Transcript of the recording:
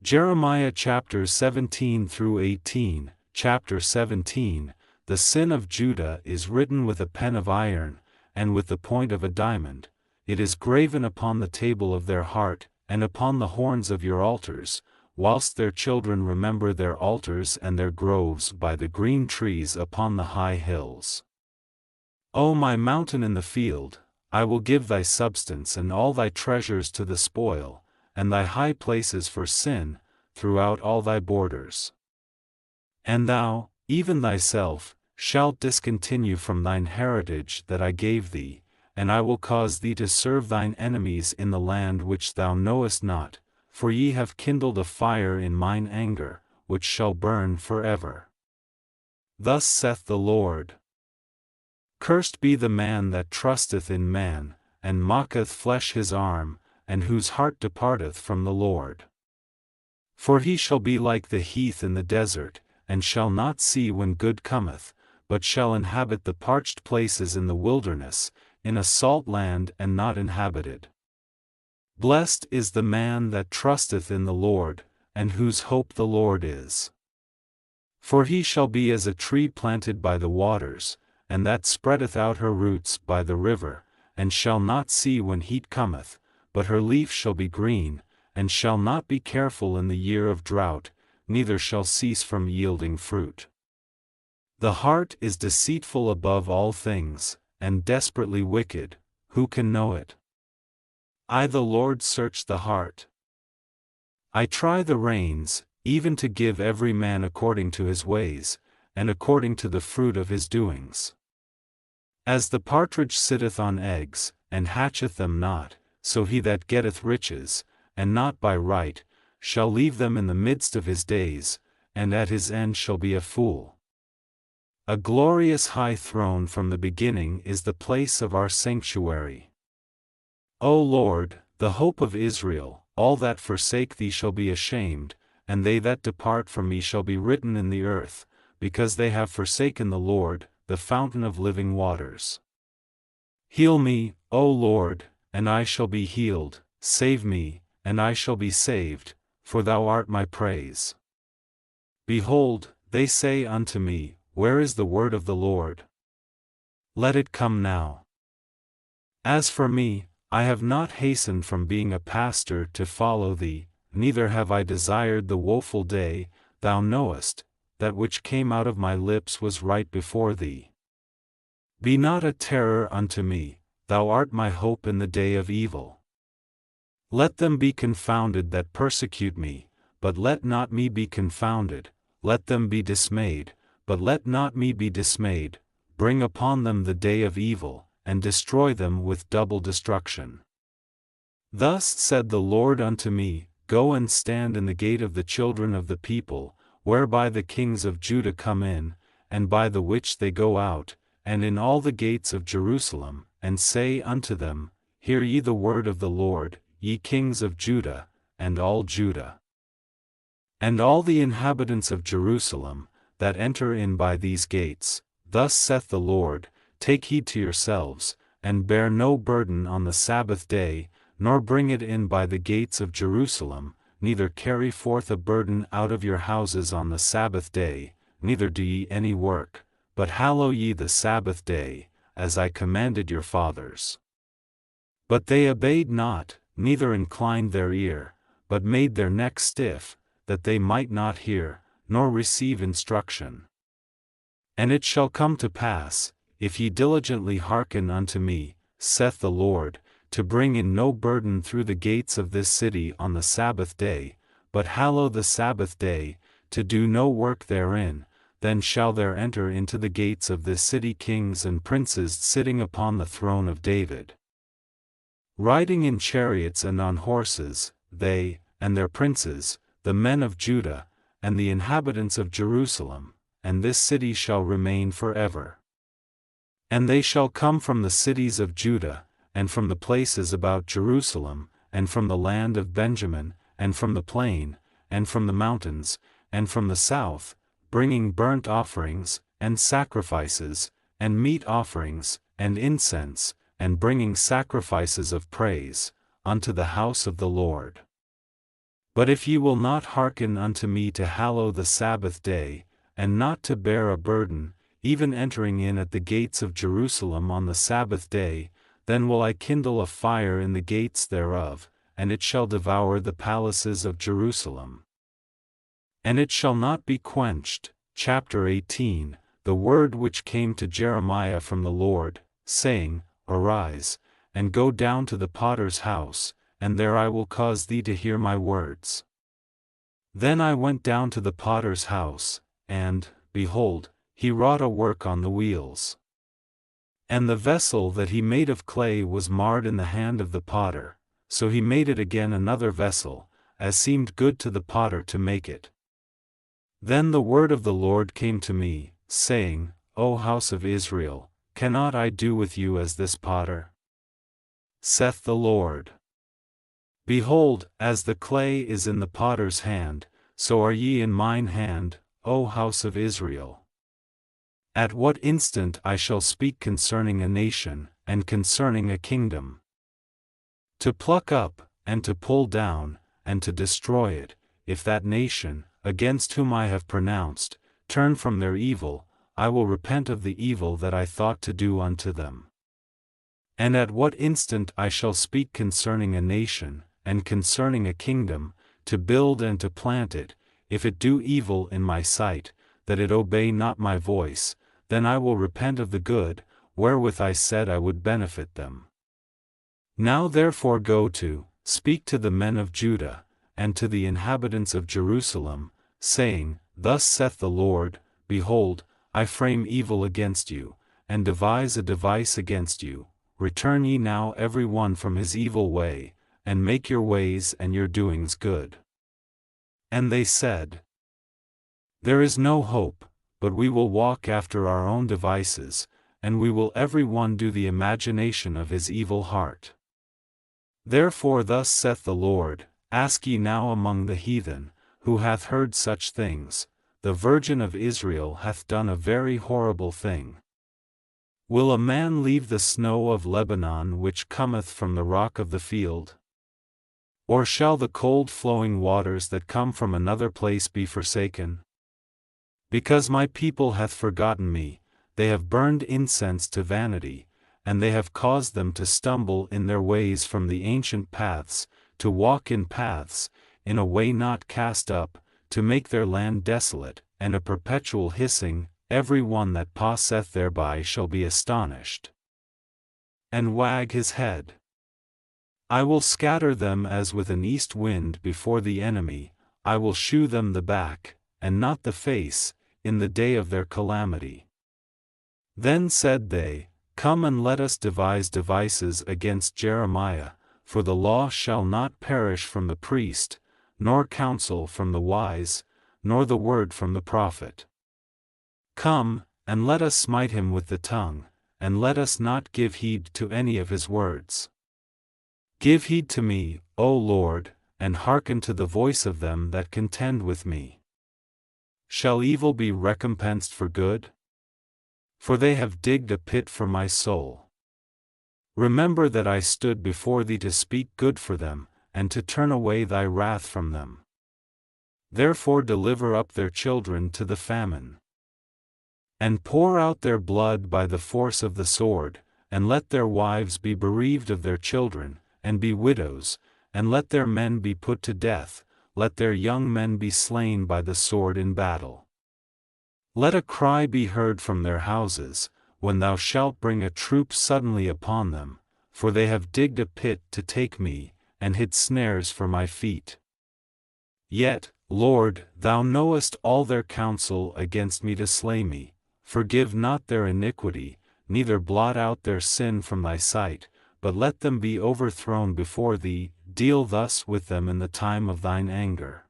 Jeremiah chapters 17 through 18. Chapter 17. The sin of Judah is written with a pen of iron, and with the point of a diamond. It is graven upon the table of their heart, and upon the horns of your altars, whilst their children remember their altars and their groves by the green trees upon the high hills. O my mountain in the field, I will give thy substance and all thy treasures to the spoil, and thy high places for sin, throughout all thy borders. And thou, even thyself, shalt discontinue from thine heritage that I gave thee, and I will cause thee to serve thine enemies in the land which thou knowest not, for ye have kindled a fire in mine anger, which shall burn forever. Thus saith the Lord. Cursed be the man that trusteth in man, and mocketh flesh his arm, and whose heart departeth from the Lord. For he shall be like the heath in the desert, and shall not see when good cometh, but shall inhabit the parched places in the wilderness, in a salt land and not inhabited. Blessed is the man that trusteth in the Lord, and whose hope the Lord is. For he shall be as a tree planted by the waters, and that spreadeth out her roots by the river, and shall not see when heat cometh, but her leaf shall be green, and shall not be careful in the year of drought, neither shall cease from yielding fruit. The heart is deceitful above all things, and desperately wicked, who can know it? I the Lord search the heart. I try the reins, even to give every man according to his ways, and according to the fruit of his doings. As the partridge sitteth on eggs, and hatcheth them not, so he that getteth riches, and not by right, shall leave them in the midst of his days, and at his end shall be a fool. A glorious high throne from the beginning is the place of our sanctuary. O Lord, the hope of Israel, all that forsake thee shall be ashamed, and they that depart from me shall be written in the earth, because they have forsaken the Lord, the fountain of living waters. Heal me, O Lord, and I shall be healed, save me, and I shall be saved, for thou art my praise. Behold, they say unto me, where is the word of the Lord? Let it come now. As for me, I have not hastened from being a pastor to follow thee, neither have I desired the woeful day. Thou knowest, that which came out of my lips was right before thee. Be not a terror unto me, thou art my hope in the day of evil. Let them be confounded that persecute me, but let not me be confounded, let them be dismayed, but let not me be dismayed, bring upon them the day of evil, and destroy them with double destruction. Thus said the Lord unto me, Go and stand in the gate of the children of the people, whereby the kings of Judah come in, and by the which they go out, and in all the gates of Jerusalem, and say unto them, Hear ye the word of the Lord, ye kings of Judah, and all Judah. And all the inhabitants of Jerusalem, that enter in by these gates, thus saith the Lord, Take heed to yourselves, and bear no burden on the Sabbath day, nor bring it in by the gates of Jerusalem, neither carry forth a burden out of your houses on the Sabbath day, neither do ye any work, but hallow ye the Sabbath day, as I commanded your fathers. But they obeyed not, neither inclined their ear, but made their neck stiff, that they might not hear, nor receive instruction. And it shall come to pass, if ye diligently hearken unto me, saith the Lord, to bring in no burden through the gates of this city on the Sabbath day, but hallow the Sabbath day, to do no work therein, then shall there enter into the gates of this city kings and princes sitting upon the throne of David, riding in chariots and on horses, they, and their princes, the men of Judah, and the inhabitants of Jerusalem, and this city shall remain forever. And they shall come from the cities of Judah, and from the places about Jerusalem, and from the land of Benjamin, and from the plain, and from the mountains, and from the south, bringing burnt offerings, and sacrifices, and meat offerings, and incense, and bringing sacrifices of praise, unto the house of the Lord. But if ye will not hearken unto me to hallow the Sabbath day, and not to bear a burden, even entering in at the gates of Jerusalem on the Sabbath day, then will I kindle a fire in the gates thereof, and it shall devour the palaces of Jerusalem. And it shall not be quenched. Chapter 18. The word which came to Jeremiah from the Lord, saying, Arise, and go down to the potter's house, and there I will cause thee to hear my words. Then I went down to the potter's house, and, behold, he wrought a work on the wheels. And the vessel that he made of clay was marred in the hand of the potter, so he made it again another vessel, as seemed good to the potter to make it. Then the word of the Lord came to me, saying, O house of Israel, cannot I do with you as this potter? Saith the Lord. Behold, as the clay is in the potter's hand, so are ye in mine hand, O house of Israel. At what instant I shall speak concerning a nation, and concerning a kingdom. To pluck up, and to pull down, and to destroy it, if that nation, against whom I have pronounced, turn from their evil, I will repent of the evil that I thought to do unto them. And at what instant I shall speak concerning a nation, and concerning a kingdom, to build and to plant it, if it do evil in my sight, that it obey not my voice, then I will repent of the good, wherewith I said I would benefit them. Now therefore go to, speak to the men of Judah, and to the inhabitants of Jerusalem, saying, Thus saith the Lord, Behold, I frame evil against you, and devise a device against you. Return ye now every one from his evil way, and make your ways and your doings good. And they said, There is no hope, but we will walk after our own devices, and we will every one do the imagination of his evil heart. Therefore thus saith the Lord, Ask ye now among the heathen, who hath heard such things, the Virgin of Israel hath done a very horrible thing. Will a man leave the snow of Lebanon which cometh from the rock of the field? Or shall the cold flowing waters that come from another place be forsaken? Because my people hath forgotten me, they have burned incense to vanity, and they have caused them to stumble in their ways from the ancient paths, to walk in paths, in a way not cast up, to make their land desolate, and a perpetual hissing, every one that passeth thereby shall be astonished, and wag his head. I will scatter them as with an east wind before the enemy, I will shew them the back, and not the face, in the day of their calamity. Then said they, Come and let us devise devices against Jeremiah, for the law shall not perish from the priest, nor counsel from the wise, nor the word from the prophet. Come, and let us smite him with the tongue, and let us not give heed to any of his words. Give heed to me, O Lord, and hearken to the voice of them that contend with me. Shall evil be recompensed for good? For they have digged a pit for my soul. Remember that I stood before thee to speak good for them, and to turn away thy wrath from them. Therefore deliver up their children to the famine, and pour out their blood by the force of the sword, and let their wives be bereaved of their children, and be widows, and let their men be put to death, let their young men be slain by the sword in battle. Let a cry be heard from their houses, when thou shalt bring a troop suddenly upon them, for they have digged a pit to take me, and hid snares for my feet. Yet, Lord, thou knowest all their counsel against me to slay me. Forgive not their iniquity, neither blot out their sin from thy sight, but let them be overthrown before thee, deal thus with them in the time of thine anger.